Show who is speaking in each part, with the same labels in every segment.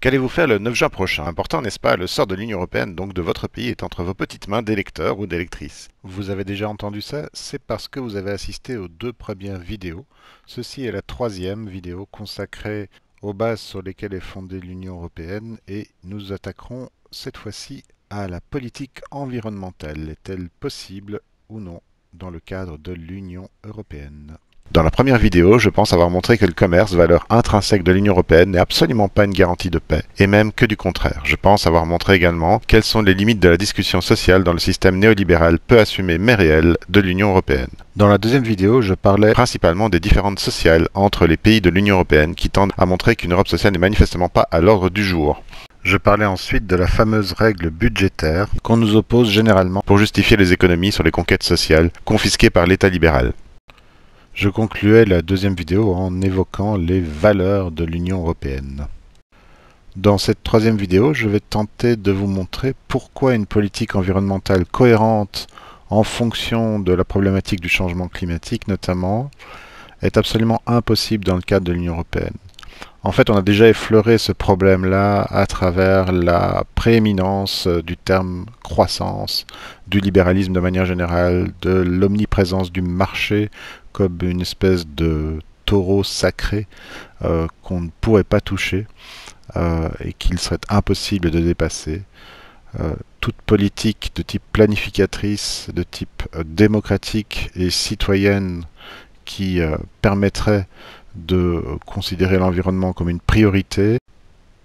Speaker 1: Qu'allez-vous faire le 9 juin prochain? Important, n'est-ce pas? Le sort de l'Union européenne, donc de votre pays, est entre vos petites mains d'électeurs ou d'électrices. Vous avez déjà entendu ça? C'est parce que vous avez assisté aux deux premières vidéos. Ceci est la troisième vidéo consacrée aux bases sur lesquelles est fondée l'Union européenne et nous attaquerons cette fois-ci à la politique environnementale. Est-elle possible ou non dans le cadre de l'Union européenne? Dans la première vidéo, je pense avoir montré que le commerce, valeur intrinsèque de l'Union européenne, n'est absolument pas une garantie de paix, et même que du contraire. Je pense avoir montré également quelles sont les limites de la discussion sociale dans le système néolibéral peu assumé mais réel de l'Union européenne. Dans la deuxième vidéo, je parlais principalement des différences sociales entre les pays de l'Union européenne qui tendent à montrer qu'une Europe sociale n'est manifestement pas à l'ordre du jour. Je parlais ensuite de la fameuse règle budgétaire qu'on nous oppose généralement pour justifier les économies sur les conquêtes sociales confisquées par l'État libéral. Je concluais la deuxième vidéo en évoquant les valeurs de l'Union européenne. Dans cette troisième vidéo, je vais tenter de vous montrer pourquoi une politique environnementale cohérente en fonction de la problématique du changement climatique notamment est absolument impossible dans le cadre de l'Union européenne. En fait, on a déjà effleuré ce problème-là à travers la prééminence du terme croissance, du libéralisme de manière générale, de l'omniprésence du marché comme une espèce de taureau sacré qu'on ne pourrait pas toucher et qu'il serait impossible de dépasser. Toute politique de type planificatrice, de type démocratique et citoyenne qui permettrait de considérer l'environnement comme une priorité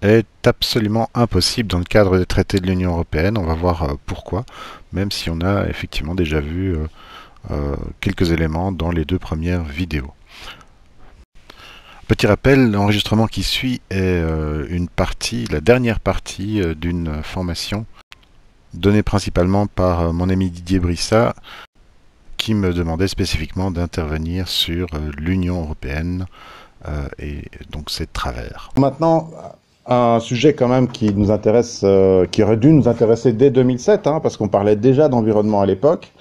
Speaker 1: est absolument impossible dans le cadre des traités de l'Union européenne. On va voir pourquoi, même si on a effectivement déjà vu quelques éléments dans les deux premières vidéos. Petit rappel, l'enregistrement qui suit est une partie, la dernière partie d'une formation donnée principalement par mon ami Didier Brissa, qui me demandait spécifiquement d'intervenir sur l'Union européenne et donc ses travers.
Speaker 2: Maintenant, un sujet quand même qui nous intéresse, qui aurait dû nous intéresser dès 2007, parce qu'on parlait déjà d'environnement à l'époque.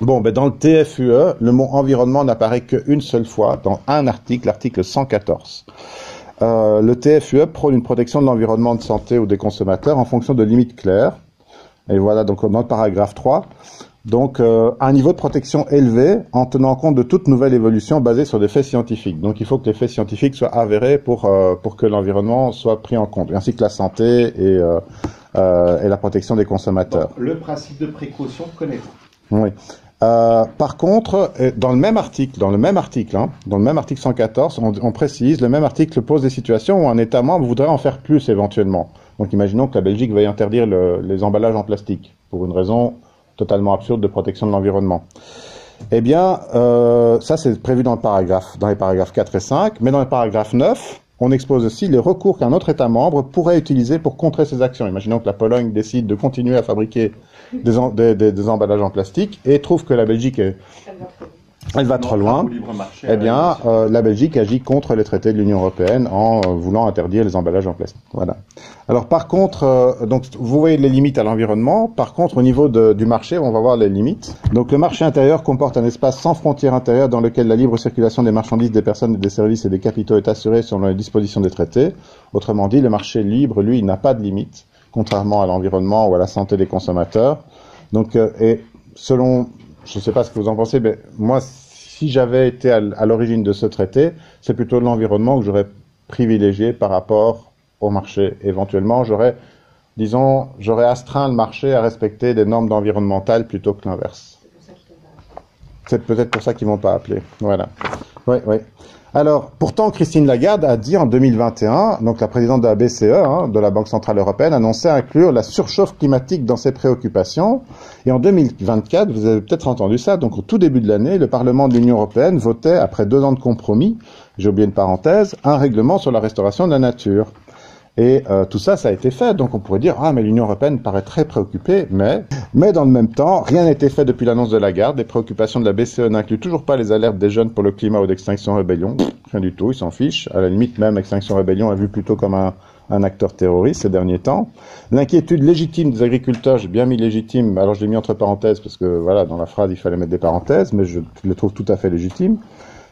Speaker 2: Bon, ben dans le TFUE, le mot environnement n'apparaît qu'une seule fois dans un article, l'article 114. Le TFUE prône une protection de l'environnement, de santé ou des consommateurs en fonction de limites claires. Et voilà, donc dans le paragraphe 3. Donc, un niveau de protection élevé en tenant compte de toute nouvelle évolution basée sur des faits scientifiques. Donc, il faut que les faits scientifiques soient avérés pour que l'environnement soit pris en compte, ainsi que la santé et la protection des consommateurs.
Speaker 3: Donc, le principe de précaution, connaissez-vous?
Speaker 2: Oui. Par contre, dans le même article 114, on précise, le même article pose des situations où un État membre voudrait en faire plus éventuellement. Donc, imaginons que la Belgique veuille interdire les emballages en plastique pour une raison totalement absurde de protection de l'environnement. Eh bien, ça c'est prévu dans les paragraphes 4 et 5, mais dans le paragraphe 9, on expose aussi les recours qu'un autre État membre pourrait utiliser pour contrer ces actions. Imaginons que la Pologne décide de continuer à fabriquer des emballages en plastique et trouve que la Belgique elle va trop loin. Eh bien, la Belgique agit contre les traités de l'Union européenne en voulant interdire les emballages en plastique. Voilà. Alors, par contre, donc vous voyez les limites à l'environnement. Par contre, au niveau du marché, on va voir les limites. Donc, le marché intérieur comporte un espace sans frontières intérieures dans lequel la libre circulation des marchandises, des personnes, des services et des capitaux est assurée selon les dispositions des traités. Autrement dit, le marché libre, lui, il n'a pas de limite, contrairement à l'environnement ou à la santé des consommateurs. Donc, et selon, je ne sais pas ce que vous en pensez, mais moi, si j'avais été à l'origine de ce traité, c'est plutôt l'environnement que j'aurais privilégié par rapport au marché. Éventuellement, j'aurais astreint le marché à respecter des normes environnementales plutôt que l'inverse. C'est peut-être pour ça qu'ils m'ont pas appelé. Voilà. Oui, oui. Alors, pourtant, Christine Lagarde a dit en 2021, donc la présidente de la BCE, de la Banque Centrale Européenne, annonçait inclure la surchauffe climatique dans ses préoccupations. Et en 2024, vous avez peut-être entendu ça, donc au tout début de l'année, le Parlement de l'Union Européenne votait, après 2 ans de compromis, j'ai oublié une parenthèse, un règlement sur la restauration de la nature. Et tout ça, ça a été fait. Donc on pourrait dire, ah mais l'Union européenne paraît très préoccupée, mais dans le même temps, rien n'a été fait depuis l'annonce de Lagarde. Les préoccupations de la BCE n'incluent toujours pas les alertes des jeunes pour le climat ou d'Extinction Rebellion. Rien du tout, ils s'en fichent. À la limite, même Extinction Rebellion est vu plutôt comme un acteur terroriste ces derniers temps. L'inquiétude légitime des agriculteurs, j'ai bien mis légitime, alors je l'ai mis entre parenthèses parce que voilà, dans la phrase il fallait mettre des parenthèses, mais je le trouve tout à fait légitime.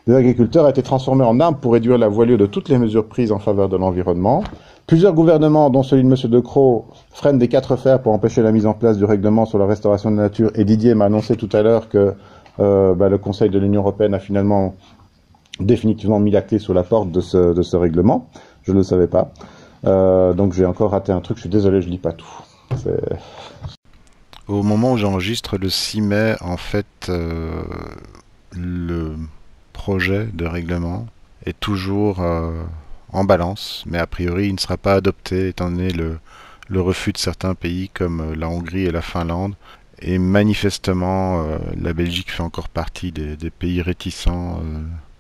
Speaker 2: Les agriculteurs a été transformé en arme pour réduire la voilure de toutes les mesures prises en faveur de l'environnement. Plusieurs gouvernements, dont celui de M. De Croo, freinent des 4 fers pour empêcher la mise en place du règlement sur la restauration de la nature. Et Didier m'a annoncé tout à l'heure que le Conseil de l'Union européenne a finalement définitivement mis la clé sur la porte de ce règlement. Je ne le savais pas. Donc j'ai encore raté un truc. Je suis désolé, je lis pas tout.
Speaker 1: Au moment où j'enregistre le 6 mai, en fait, le projet de règlement est toujours en balance, mais a priori il ne sera pas adopté étant donné le refus de certains pays comme la Hongrie et la Finlande. Et manifestement, la Belgique fait encore partie des pays réticents,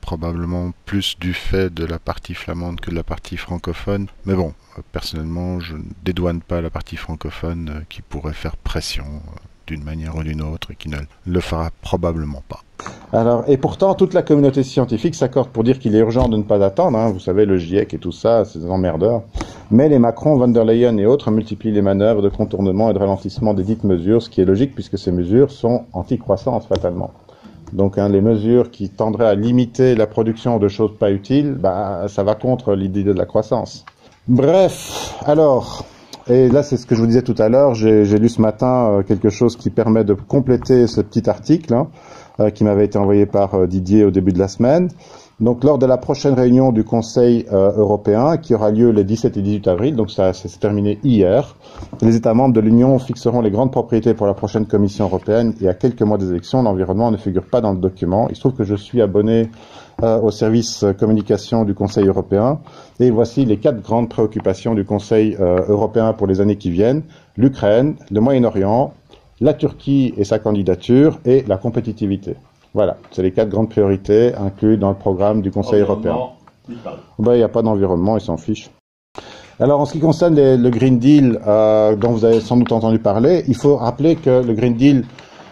Speaker 1: probablement plus du fait de la partie flamande que de la partie francophone. Mais bon, personnellement, je ne dédouane pas la partie francophone qui pourrait faire pression d'une manière ou d'une autre et qui ne le fera probablement pas.
Speaker 2: Alors, et pourtant, toute la communauté scientifique s'accorde pour dire qu'il est urgent de ne pas attendre. Hein. Vous savez, le GIEC et tout ça, c'est des emmerdeurs. Mais les Macron, von der Leyen et autres multiplient les manœuvres de contournement et de ralentissement des dites mesures, ce qui est logique puisque ces mesures sont anti-croissance fatalement. Donc, les mesures qui tendraient à limiter la production de choses pas utiles, ça va contre l'idée de la croissance. Bref, alors, et là c'est ce que je vous disais tout à l'heure, j'ai lu ce matin quelque chose qui permet de compléter ce petit article, qui m'avait été envoyé par Didier au début de la semaine. Donc lors de la prochaine réunion du Conseil européen, qui aura lieu les 17 et 18 avril, donc ça s'est terminé hier, les États membres de l'Union fixeront les grandes propriétés pour la prochaine Commission européenne et à quelques mois des élections, l'environnement ne figure pas dans le document. Il se trouve que je suis abonné au service communication du Conseil européen et voici les 4 grandes préoccupations du Conseil européen pour les années qui viennent: l'Ukraine, le Moyen-Orient, la Turquie et sa candidature et la compétitivité. Voilà, c'est les 4 grandes priorités incluses dans le programme du Conseil européen. Il n'y a pas d'environnement, ils s'en fichent. Alors en ce qui concerne le Green Deal dont vous avez sans doute entendu parler, il faut rappeler que le Green Deal,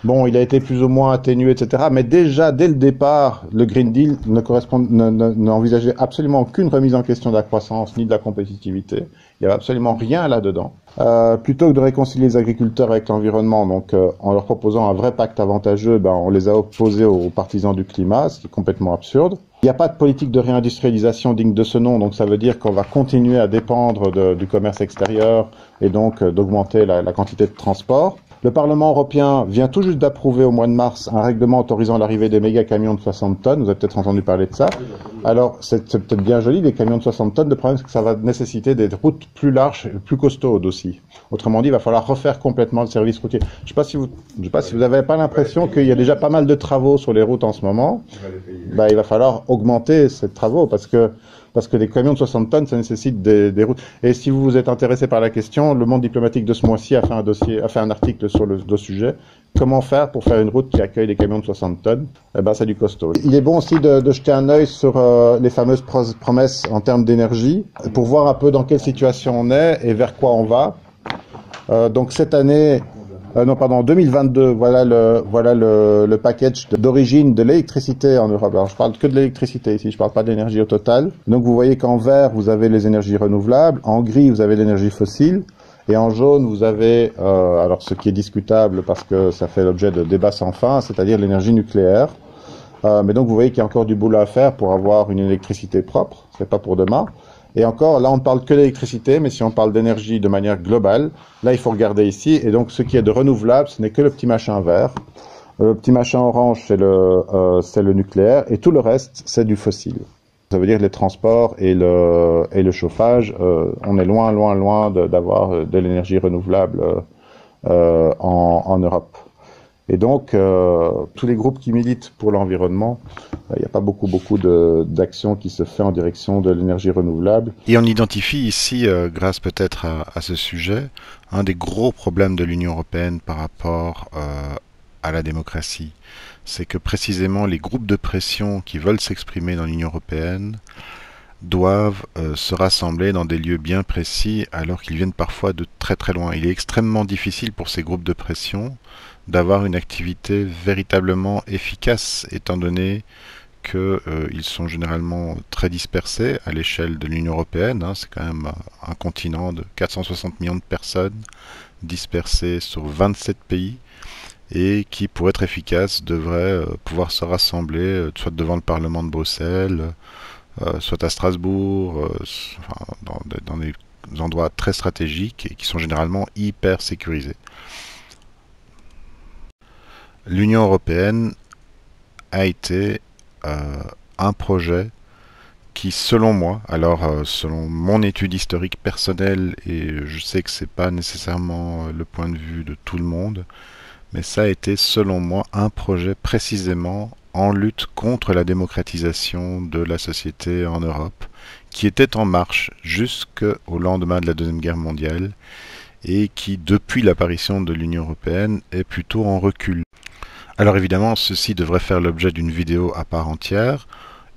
Speaker 2: bon, il a été plus ou moins atténué, etc. Mais déjà, dès le départ, le Green Deal n'envisageait absolument aucune remise en question de la croissance ni de la compétitivité. Il n'y avait absolument rien là-dedans. Plutôt que de réconcilier les agriculteurs avec l'environnement, donc en leur proposant un vrai pacte avantageux, on les a opposés aux partisans du climat, ce qui est complètement absurde. Il n'y a pas de politique de réindustrialisation digne de ce nom, donc ça veut dire qu'on va continuer à dépendre du commerce extérieur et donc d'augmenter la quantité de transport. Le Parlement européen vient tout juste d'approuver au mois de mars un règlement autorisant l'arrivée des méga camions de 60 tonnes. Vous avez peut-être entendu parler de ça. Alors, c'est peut-être bien joli, les camions de 60 tonnes. Le problème, c'est que ça va nécessiter des routes plus larges, plus costaudes aussi. Autrement dit, il va falloir refaire complètement le service routier. Je ne sais pas si vous n'avez pas l'impression qu'il y a déjà pas mal de travaux sur les routes en ce moment. Il va falloir augmenter ces travaux parce que des camions de 60 tonnes, ça nécessite des routes. Et si vous vous êtes intéressé par la question, le Monde diplomatique de ce mois-ci a fait un article sur le sujet. Comment faire pour faire une route qui accueille des camions de 60 tonnes? C'est du costaud. Il est bon aussi de jeter un œil sur les fameuses promesses en termes d'énergie, pour voir un peu dans quelle situation on est et vers quoi on va. Donc cette année... en 2022, voilà le package d'origine de l'électricité en Europe. Alors, je parle que de l'électricité ici, je parle pas de l'énergie au total. Donc, vous voyez qu'en vert, vous avez les énergies renouvelables, en gris, vous avez l'énergie fossile, et en jaune, vous avez, alors ce qui est discutable parce que ça fait l'objet de débats sans fin, c'est-à-dire l'énergie nucléaire. Mais donc, vous voyez qu'il y a encore du boulot à faire pour avoir une électricité propre, c'est pas pour demain. Et encore, là, on ne parle que d'électricité, mais si on parle d'énergie de manière globale, là, il faut regarder ici. Et donc, ce qui est de renouvelable, ce n'est que le petit machin vert. Le petit machin orange, c'est le nucléaire. Et tout le reste, c'est du fossile. Ça veut dire les transports et le chauffage. On est loin d'avoir de l'énergie renouvelable en Europe. Et donc, tous les groupes qui militent pour l'environnement, il n'y a pas beaucoup d'actions qui se fait en direction de l'énergie renouvelable.
Speaker 1: Et on identifie ici, grâce peut-être à ce sujet, un des gros problèmes de l'Union européenne par rapport à la démocratie. C'est que précisément les groupes de pression qui veulent s'exprimer dans l'Union européenne doivent se rassembler dans des lieux bien précis alors qu'ils viennent parfois de très très loin. Il est extrêmement difficile pour ces groupes de pression d'avoir une activité véritablement efficace étant donné qu'ils sont généralement très dispersés à l'échelle de l'Union européenne. C'est quand même un continent de 460 millions de personnes dispersées sur 27 pays et qui, pour être efficaces, devraient pouvoir se rassembler soit devant le Parlement de Bruxelles, soit à Strasbourg, dans des endroits très stratégiques et qui sont généralement hyper sécurisés. L'Union européenne a été un projet qui, selon moi, alors selon mon étude historique personnelle, et je sais que c'est pas nécessairement le point de vue de tout le monde, mais ça a été, selon moi, un projet précisément en lutte contre la démocratisation de la société en Europe, qui était en marche jusqu'au lendemain de la Deuxième Guerre mondiale, et qui, depuis l'apparition de l'Union européenne, est plutôt en recul. Alors évidemment, ceci devrait faire l'objet d'une vidéo à part entière.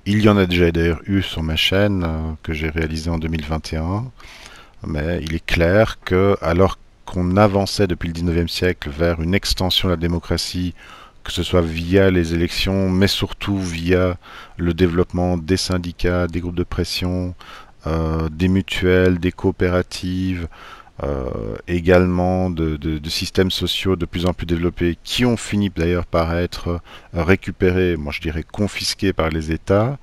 Speaker 1: Il y en a déjà d'ailleurs eu sur ma chaîne que j'ai réalisée en 2021, mais il est clair que alors qu'on avançait depuis le 19e siècle vers une extension de la démocratie, que ce soit via les élections, mais surtout via le développement des syndicats, des groupes de pression, des mutuelles, des coopératives, également de systèmes sociaux de plus en plus développés qui ont fini d'ailleurs par être récupérés, moi je dirais confisqués par les États,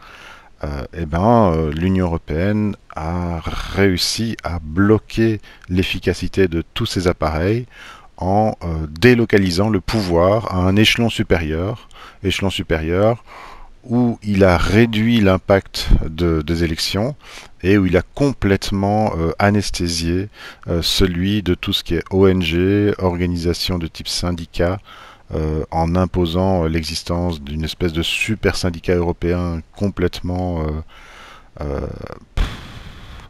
Speaker 1: l'Union européenne a réussi à bloquer l'efficacité de tous ces appareils en délocalisant le pouvoir à un échelon supérieur où il a réduit l'impact des élections et où il a complètement anesthésié celui de tout ce qui est ONG, organisation de type syndicat, en imposant l'existence d'une espèce de super syndicat européen complètement euh,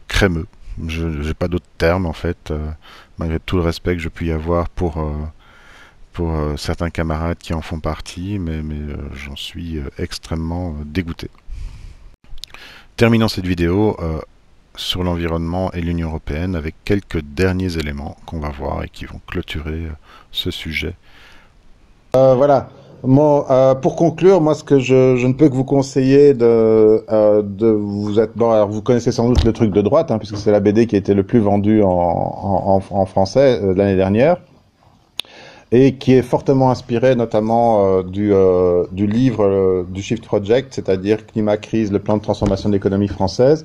Speaker 1: crémeux. Je n'ai pas d'autre terme en fait, malgré tout le respect que je puis avoir pour certains camarades qui en font partie, mais j'en suis extrêmement dégoûté. Terminons cette vidéo sur l'environnement et l'Union européenne avec quelques derniers éléments qu'on va voir et qui vont clôturer ce sujet.
Speaker 2: Voilà. Pour conclure, moi, ce que je ne peux que vous conseiller de vous être bon. Alors, vous connaissez sans doute le truc de droite, hein, puisque c'est la BD qui a été le plus vendue en français l'année dernière, et qui est fortement inspiré notamment du livre du Shift Project, c'est-à-dire Climat, crise, le plan de transformation de l'économie française.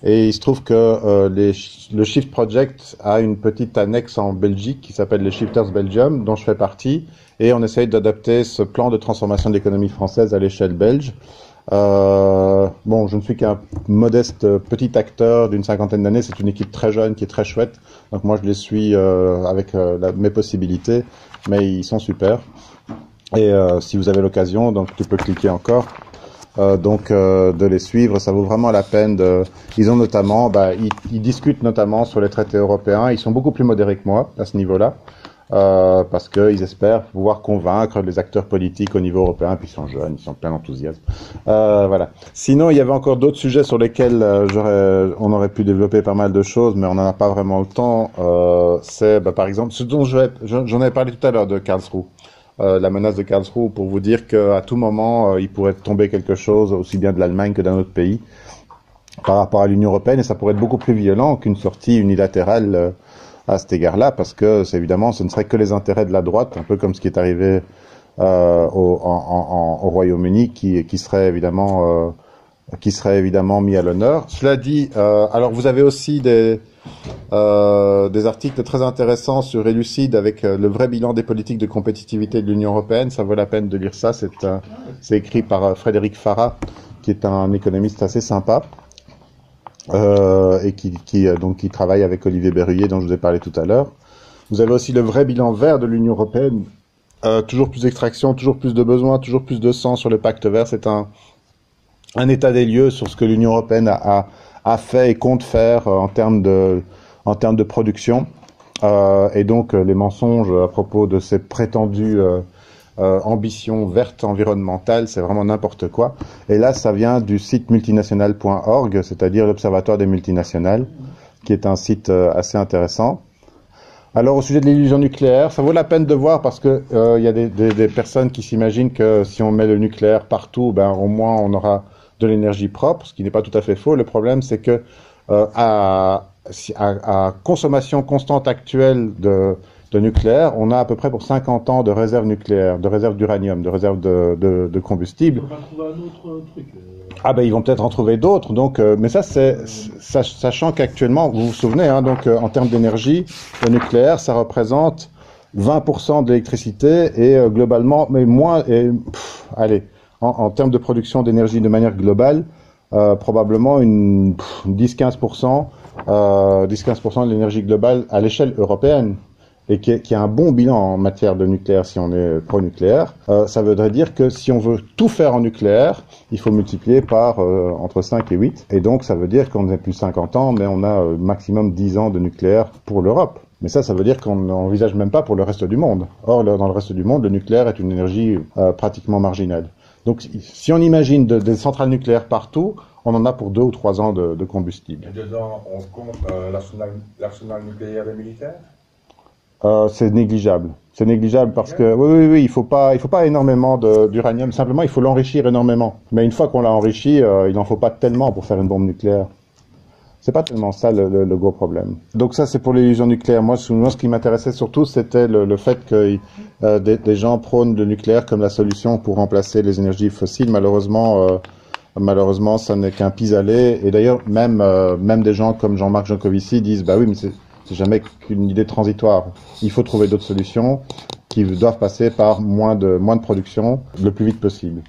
Speaker 2: Et il se trouve que le Shift Project a une petite annexe en Belgique qui s'appelle les Shifters Belgium, dont je fais partie, et on essaye d'adapter ce plan de transformation de l'économie française à l'échelle belge. Bon, je ne suis qu'un modeste petit acteur d'une cinquantaine d'années. C'est une équipe très jeune qui est très chouette. Donc moi, je les suis avec mes possibilités, mais ils sont super. Et si vous avez l'occasion, donc tu peux cliquer encore. De les suivre, ça vaut vraiment la peine. Ils ont notamment, ils discutent notamment sur les traités européens. Ils sont beaucoup plus modérés que moi à ce niveau-là. Parce qu'ils espèrent pouvoir convaincre les acteurs politiques au niveau européen, puis ils sont jeunes, ils sont pleins d'enthousiasme. Voilà. Sinon, il y avait encore d'autres sujets sur lesquels on aurait pu développer pas mal de choses, mais on n'en a pas vraiment le temps. C'est par exemple ce dont j'en avais parlé tout à l'heure de Karlsruhe. La menace de Karlsruhe, pour vous dire qu'à tout moment, il pourrait tomber quelque chose, aussi bien de l'Allemagne que d'un autre pays, par rapport à l'Union européenne, et ça pourrait être beaucoup plus violent qu'une sortie unilatérale à cet égard-là, parce que évidemment, ce ne serait que les intérêts de la droite, un peu comme ce qui est arrivé au Royaume-Uni, qui serait évidemment mis à l'honneur. Cela dit, alors vous avez aussi des articles très intéressants sur Elucide avec le vrai bilan des politiques de compétitivité de l'Union européenne. Ça vaut la peine de lire ça. C'est écrit par Frédéric Farah, qui est un économiste assez sympa. Et qui travaille avec Olivier Berruyer, dont je vous ai parlé tout à l'heure. Vous avez aussi le vrai bilan vert de l'Union européenne. Toujours plus d'extraction, toujours plus de besoins, toujours plus de sang sur le pacte vert. C'est un état des lieux sur ce que l'Union européenne a fait et compte faire en termes de production. Et donc les mensonges à propos de ces prétendues ambition verte environnementale, c'est vraiment n'importe quoi. Et là, ça vient du site multinational.org, c'est-à-dire l'Observatoire des multinationales, qui est un site assez intéressant. Alors, au sujet de l'illusion nucléaire, ça vaut la peine de voir parce que y a des personnes qui s'imaginent que si on met le nucléaire partout, au moins on aura de l'énergie propre, ce qui n'est pas tout à fait faux. Le problème, c'est que à consommation constante actuelle de nucléaire, on a à peu près pour 50 ans de réserve nucléaire, de réserve d'uranium, de réserve de combustible.
Speaker 4: On va trouver un autre truc.
Speaker 2: Ah ben ils vont peut-être en trouver d'autres, donc mais ça c'est sachant qu'actuellement, vous vous souvenez, hein, donc en termes d'énergie, le nucléaire ça représente 20% de l'électricité et globalement, mais moins, allez, en termes de production d'énergie de manière globale, probablement une 10-15%, 10-15% de l'énergie globale à l'échelle européenne. Et qui a un bon bilan en matière de nucléaire si on est pro-nucléaire, ça voudrait dire que si on veut tout faire en nucléaire, il faut multiplier par entre 5 et 8. Et donc ça veut dire qu'on n'a plus 50 ans, mais on a maximum 10 ans de nucléaire pour l'Europe. Mais ça veut dire qu'on n'envisage même pas pour le reste du monde. Or, dans le reste du monde, le nucléaire est une énergie pratiquement marginale. Donc si on imagine des centrales nucléaires partout, on en a pour 2 ou 3 ans de combustible.
Speaker 5: Et dedans, on compte l'arsenal nucléaire des militaires?
Speaker 2: C'est négligeable. C'est négligeable parce que oui, il faut pas énormément d'uranium. Simplement, il faut l'enrichir énormément. Mais une fois qu'on l'a enrichi, il n'en faut pas tellement pour faire une bombe nucléaire. C'est pas tellement ça le gros problème. Donc ça, c'est pour l'illusion nucléaire. Moi, ce qui m'intéressait surtout, c'était le fait que des gens prônent le nucléaire comme la solution pour remplacer les énergies fossiles. Malheureusement, ça n'est qu'un pis-aller. Et d'ailleurs, même des gens comme Jean-Marc Jancovici disent, bah oui, mais c'est jamais qu'une idée transitoire. Il faut trouver d'autres solutions qui doivent passer par moins de production le plus vite possible.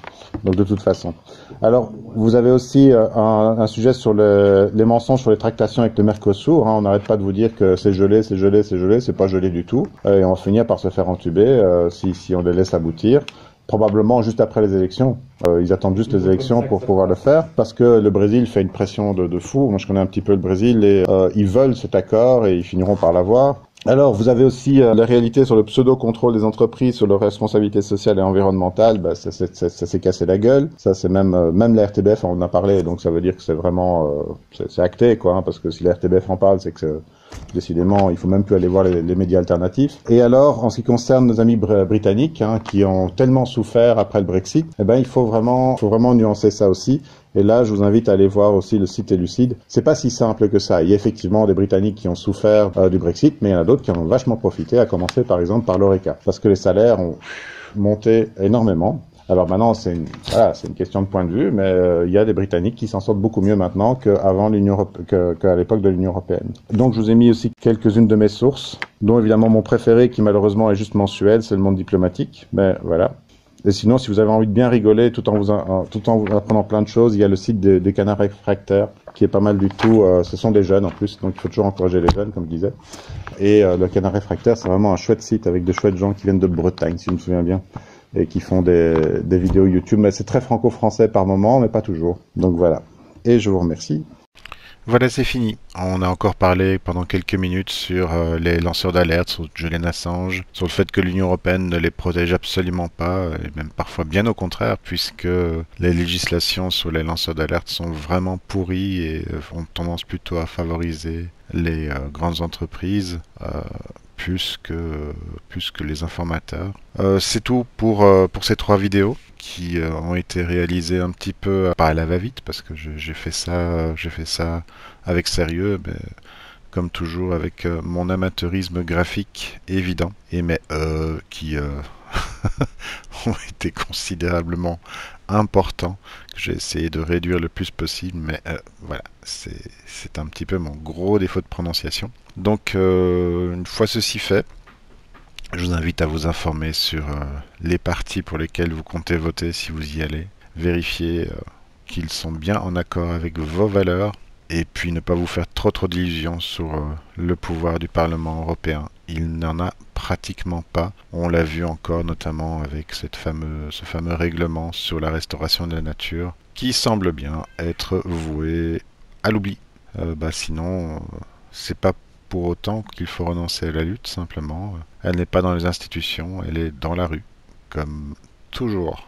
Speaker 2: Donc de toute façon. Alors, vous avez aussi un sujet sur les mensonges sur les tractations avec le Mercosur. Hein. On n'arrête pas de vous dire que c'est gelé, c'est gelé, c'est gelé. C'est pas gelé du tout. Et on va finir par se faire entuber si on les laisse aboutir. Probablement juste après les élections. Ils attendent juste les élections pour pouvoir le faire, parce que le Brésil fait une pression de fou. Moi, je connais un petit peu le Brésil et ils veulent cet accord et ils finiront par l'avoir. Alors, vous avez aussi la réalité sur le pseudo-contrôle des entreprises, sur leur responsabilité sociale et environnementale. Bah, ça s'est cassé la gueule. Ça, c'est même la RTBF en a parlé, donc ça veut dire que c'est vraiment c'est acté, quoi. Hein, parce que si la RTBF en parle, c'est que décidément, il faut même plus aller voir les médias alternatifs. Et alors, en ce qui concerne nos amis britanniques, hein, qui ont tellement souffert après le Brexit, eh ben, il faut vraiment nuancer ça aussi. Et là, je vous invite à aller voir aussi le site Elucide. C'est pas si simple que ça. Il y a effectivement des Britanniques qui ont souffert du Brexit, mais il y en a d'autres qui en ont vachement profité, à commencer par exemple par l'Horeca. Parce que les salaires ont monté énormément. Alors maintenant, c'est une question de point de vue, mais il y a des Britanniques qui s'en sortent beaucoup mieux maintenant qu'avant qu'à l'époque de l'Union européenne. Donc je vous ai mis aussi quelques-unes de mes sources, dont évidemment mon préféré, qui malheureusement est juste mensuel, c'est Le Monde diplomatique. Mais voilà. Et sinon, si vous avez envie de bien rigoler tout en vous apprenant plein de choses, il y a le site des Canards Réfractaires, qui est pas mal du tout. Ce sont des jeunes en plus, donc il faut toujours encourager les jeunes, comme je disais. Et le Canard Réfractaire, c'est vraiment un chouette site avec de chouettes gens qui viennent de Bretagne, si je me souviens bien, et qui font des vidéos YouTube. Mais c'est très franco-français par moment, mais pas toujours. Donc voilà. Et je vous remercie.
Speaker 1: Voilà, c'est fini. On a encore parlé pendant quelques minutes sur les lanceurs d'alerte, sur Julian Assange, sur le fait que l'Union européenne ne les protège absolument pas, et même parfois bien au contraire, puisque les législations sur les lanceurs d'alerte sont vraiment pourries et ont tendance plutôt à favoriser les grandes entreprises plus que les informateurs. C'est tout pour ces 3 vidéos qui ont été réalisées un petit peu pas à la va-vite, parce que j'ai fait ça avec sérieux, mais comme toujours avec mon amateurisme graphique évident et mes qui ont été considérablement importants, que j'ai essayé de réduire le plus possible, mais voilà, c'est un petit peu mon gros défaut de prononciation. Donc une fois ceci fait, je vous invite à vous informer sur les partis pour lesquels vous comptez voter si vous y allez. Vérifiez qu'ils sont bien en accord avec vos valeurs et puis ne pas vous faire trop d'illusions sur le pouvoir du Parlement européen. Il n'en a pratiquement pas. On l'a vu encore notamment avec ce fameux règlement sur la restauration de la nature qui semble bien être voué à l'oubli. Sinon, c'est pas pour autant qu'il faut renoncer à la lutte, simplement. Elle n'est pas dans les institutions, elle est dans la rue, comme toujours.